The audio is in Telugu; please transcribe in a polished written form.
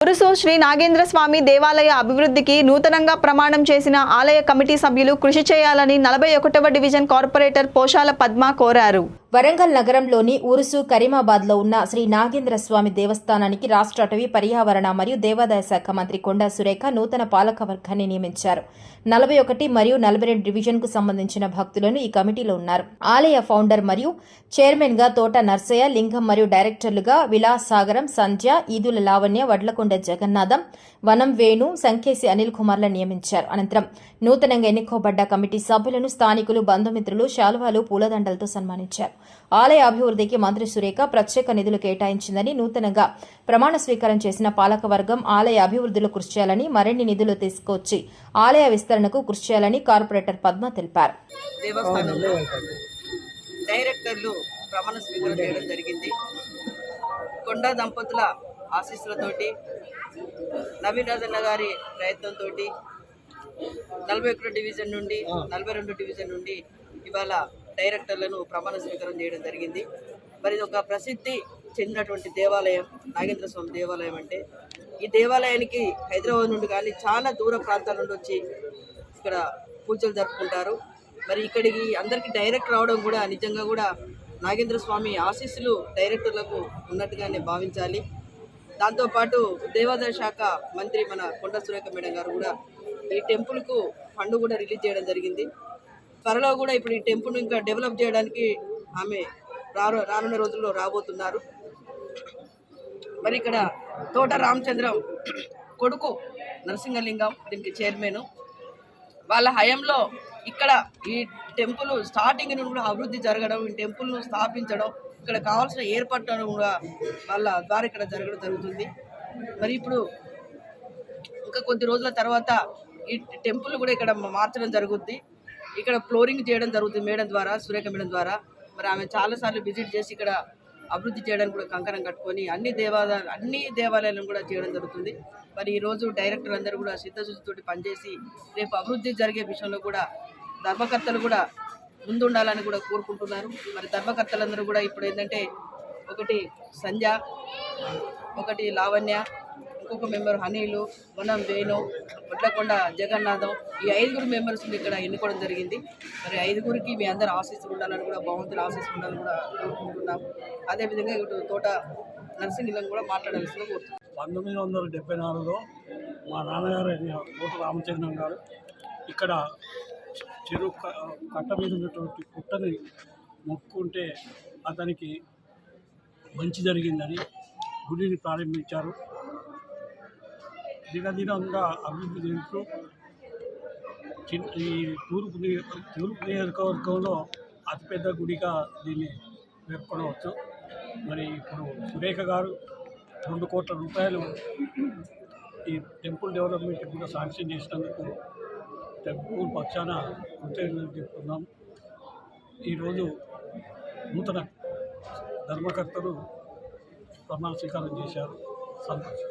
ఉరుసు శ్రీ నాగేంద్ర స్వామి దేవాలయ అభివృద్ధికి నూతనంగా ప్రమాణం చేసిన ఆలయ కమిటీ సభ్యులు కృషి చేయాలని 41వ డివిజన్ కార్పొరేటర్ పోషాల పద్మ కోరారు. వరంగల్ నగరంలోని ఉరుసు కరీమాబాద్లో ఉన్న శ్రీ నాగేంద్ర స్వామి దేవస్థానానికి రాష్ట్ర అటవీ పర్యావరణ మరియు దేవాదాయ శాఖ మంత్రి కొండా సురేఖ నూతన పాలక వర్గాన్ని నియమించారు. 41 మరియు 42 డివిజన్కు సంబంధించిన భక్తులను ఈ కమిటీలో ఉన్నారు. ఆలయ ఫౌండర్ మరియు చైర్మన్ గా తోట నర్సయ్య, లింగం మరియు డైరెక్టర్లుగా విలాస్ సాగరం, సంధ్య, ఈదుల లావణ్య, వడ్లకొండ జగన్నాథం, వనం వేణు, సంకేసి అనిల్ కుమార్లను నియమించారు. అనంతరం నూతనంగా ఎన్నుకోబడ్డ కమిటీ సభ్యులను స్థానికులు, బంధుమిత్రులు శాలువాలు, పూలదండలతో సన్మానించారు. ఆలయ అభివృద్ధికి మంత్రి సురేఖ ప్రత్యేక నిధులు కేటాయించిందని, నూతనంగా ప్రమాణ స్వీకారం చేసిన పాలకవర్గం ఆలయ అభివృద్ధిలో కృషి చేయాలని, మరిన్ని నిధులు తీసుకొచ్చి ఆలయ విస్తరణకు కృషి చేయాలని కార్పొరేటర్ పద్మ తెలిపారు. దేవస్థానంలో డైరెక్టర్లు ప్రమాణ స్వీకారం చేయడం జరిగింది. కొండా దంపతుల ఆశీస్సులతోటి, నవీన్ రాజన్న గారి ప్రయత్నంతో 41 డివిజన్ నుండి 42 డివిజన్ నుండి ఇవాళ డైరెక్టర్లను ప్రమాణ స్వీకారం చేయడం జరిగింది. మరి ఇది ఒక ప్రసిద్ధి చెందినటువంటి దేవాలయం నాగేంద్ర స్వామి దేవాలయం. అంటే ఈ దేవాలయానికి హైదరాబాద్ నుండి కానీ చాలా దూర ప్రాంతాల నుండి వచ్చి ఇక్కడ పూజలు జరుపుకుంటారు. మరి ఇక్కడికి అందరికీ డైరెక్ట్ రావడం కూడా నిజంగా కూడా నాగేంద్ర స్వామి ఆశీస్సులు డైరెక్టర్లకు ఉన్నట్టుగానే భావించాలి. దాంతోపాటు దేవాదాయ శాఖ మంత్రి మన కొండా సురేఖ మేడం గారు కూడా ఈ టెంపుల్కు ఫండ్ కూడా రిలీజ్ చేయడం జరిగింది. త్వరలో కూడా ఇప్పుడు ఈ టెంపుల్ ఇంకా డెవలప్ చేయడానికి ఆమె రానున్న రోజుల్లో రాబోతున్నారు. మరి ఇక్కడ తోట రామచంద్రం కొడుకు నరసింహలింగం దీనికి చైర్మన్. వాళ్ళ హయాంలో ఇక్కడ ఈ టెంపుల్ స్టార్టింగ్ నుండి కూడా అభివృద్ధి జరగడం, ఈ టెంపుల్ను స్థాపించడం, ఇక్కడ కావాల్సిన ఏర్పాట్లను కూడా వాళ్ళ ద్వారా ఇక్కడ జరగడం జరుగుతుంది. మరి ఇప్పుడు ఇంకా కొద్ది రోజుల తర్వాత ఈ టెంపుల్ కూడా ఇక్కడ మార్చడం జరుగుద్ది. ఇక్కడ ఫ్లోరింగ్ చేయడం జరుగుతుంది మేడం ద్వారా, సురేఖ మేడం ద్వారా. మరి ఆమె చాలాసార్లు విజిట్ చేసి ఇక్కడ అభివృద్ధి చేయడానికి కూడా కంకణం కట్టుకొని అన్ని దేవాలయాలను కూడా చేయడం జరుగుతుంది. మరి ఈరోజు డైరెక్టర్ అందరూ కూడా సిద్ధశుద్ధితోటి పనిచేసి రేపు అభివృద్ధి జరిగే విషయంలో కూడా ధర్మకర్తలు కూడా ముందుండాలని కూడా కోరుకుంటున్నారు. మరి ధర్మకర్తలందరూ కూడా ఇప్పుడు ఏంటంటే ఒకటి సంధ్య, ఒకటి లావణ్య, ఇంకొక మెంబర్ హనీలు, వనం వేణు, వడ్లకొండ జగన్నాథం, ఈ 5 మెంబర్స్ ఇక్కడ ఎన్నుకోవడం జరిగింది. మరి 5కి మీ అందరూ ఆశీస్సులు ఉండాలని కూడా, భగవంతులు ఆశీస్సులు ఉండాలని కూడా కోరుకుంటున్నాము. అదేవిధంగా ఇటు తోట నరసింహలింగం కూడా మాట్లాడాల్సిన కోరుతున్నాం. 1974లో మా నాన్నగారు తోట రామచంద్రం గారు ఇక్కడ చెరువు కట్ట మీద ఉన్నటువంటి పుట్టని మొక్కుంటే అతనికి మంచి జరిగిందని గుడిని ప్రారంభించారు. దినదినంగా అభివృద్ధి చేస్తూ ఈ తూర్పు నియోజకవర్గంలో అతిపెద్ద గుడిగా దీన్ని పేర్కొనవచ్చు. మరి ఇప్పుడు సురేఖ గారు 2 కోట్ల రూపాయలు ఈ టెంపుల్ డెవలప్మెంట్ కూడా శాంక్షన్ చేసినందుకు టెంపుల్ పక్షాన కృతజ్ఞతలు చెప్తున్నాం. ఈరోజు నూతన ధర్మకర్తలు ప్రమాణ స్వీకారం చేశారు. సంతోషం.